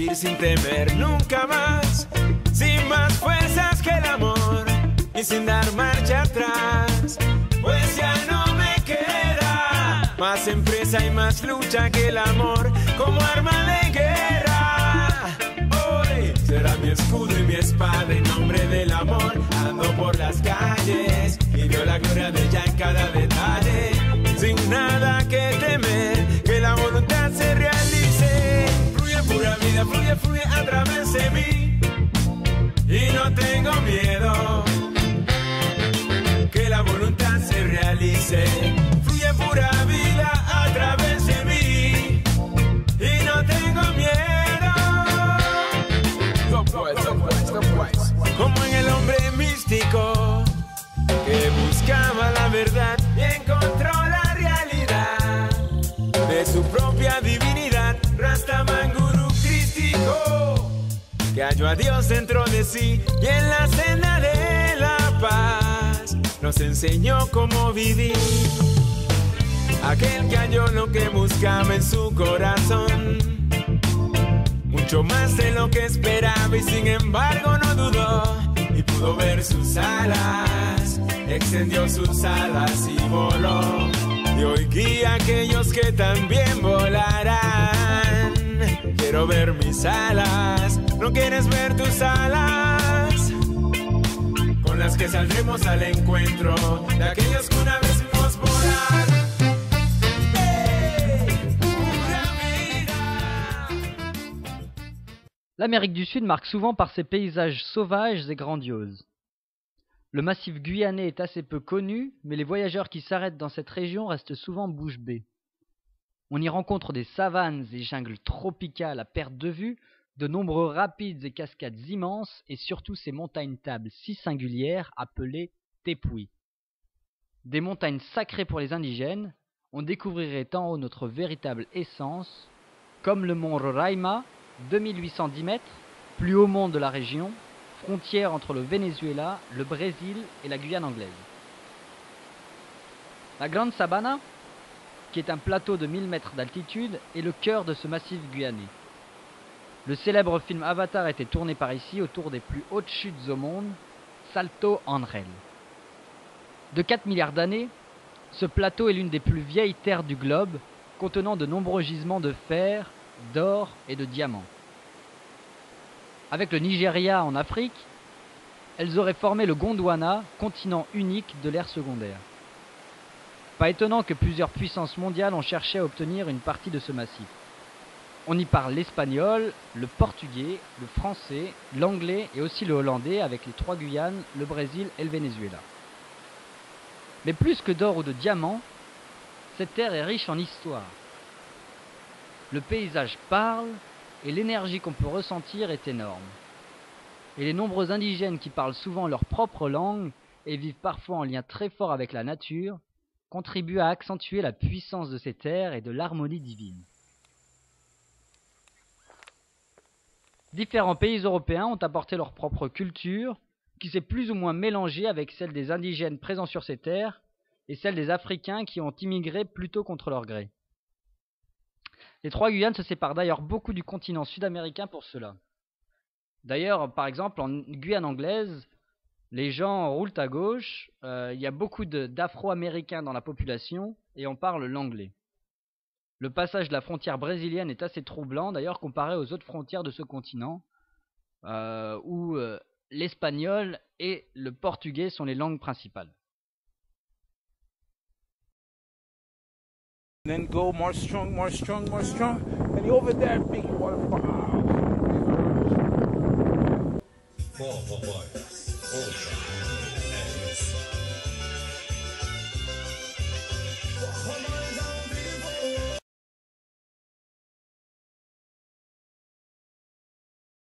vivir sin temer nunca más, sin más fuerzas que el amor y sin dar marcha atrás, pues ya no me queda más empresa y más lucha que el amor como arma de guerra. Hoy será mi escudo y mi espada en nombre del amor. Ando por las calles y veo la gloria de ella en cada detalle, sin nada que temer, que la voluntad se realice. Fluye pura vida, fluye, fluye a través de mí y no tengo miedo, que la voluntad se realice. Fluye pura vida a través de mí y no tengo miedo. Como en el hombre místico que buscaba la verdad y encontró la realidad de su propia divinidad, Rastaman Guru crístico, que halló a Dios dentro de sí y en la senda de la paz nos enseñó cómo vivir. Aquel que halló lo que buscaba en su corazón, mucho más de lo que esperaba, y sin embargo no dudó y pudo ver sus alas, extendió sus alas y voló, y hoy guía a aquellos que también volarán. Quiero ver mis alas, ¿no quieres ver tus alas? Con las que saldremos al encuentro de aquellos que una vez vimos volar. L'Amérique du Sud marque souvent par ses paysages sauvages et grandioses. Le massif guyanais est assez peu connu, mais les voyageurs qui s'arrêtent dans cette région restent souvent bouche bée. On y rencontre des savanes et jungles tropicales à perte de vue, de nombreux rapides et cascades immenses, et surtout ces montagnes tables si singulières appelées tepuis. Des montagnes sacrées pour les indigènes, on découvrirait en haut notre véritable essence, comme le mont Roraima, 2810 mètres, plus haut mont de la région, frontière entre le Venezuela, le Brésil et la Guyane anglaise. La Grande Sabana, qui est un plateau de 1000 mètres d'altitude, est le cœur de ce massif guyanais. Le célèbre film Avatar a été tourné par ici autour des plus hautes chutes au monde, Salto Ángel. De 4 milliards d'années, ce plateau est l'une des plus vieilles terres du globe, contenant de nombreux gisements de fer, d'or et de diamants. Avec le Nigeria en Afrique, elles auraient formé le Gondwana, continent unique de l'ère secondaire. Pas étonnant que plusieurs puissances mondiales ont cherché à obtenir une partie de ce massif. On y parle l'espagnol, le portugais, le français, l'anglais et aussi le hollandais avec les 3 Guyanes, le Brésil et le Venezuela. Mais plus que d'or ou de diamants, cette terre est riche en histoire. Le paysage parle et l'énergie qu'on peut ressentir est énorme. Et les nombreux indigènes qui parlent souvent leur propre langue et vivent parfois en lien très fort avec la nature contribuent à accentuer la puissance de ces terres et de l'harmonie divine. Différents pays européens ont apporté leur propre culture qui s'est plus ou moins mélangée avec celle des indigènes présents sur ces terres et celle des Africains qui ont immigré plutôt contre leur gré. Les 3 Guyanes se séparent d'ailleurs beaucoup du continent sud-américain pour cela. D'ailleurs, par exemple, en Guyane anglaise, les gens roulent à gauche, il y a beaucoup d'Afro-Américains dans la population et on parle l'anglais. Le passage de la frontière brésilienne est assez troublant, d'ailleurs comparé aux autres frontières de ce continent, où l'espagnol et le portugais sont les langues principales. Then go more strong, more strong, more strong. And you over there, big waterfall.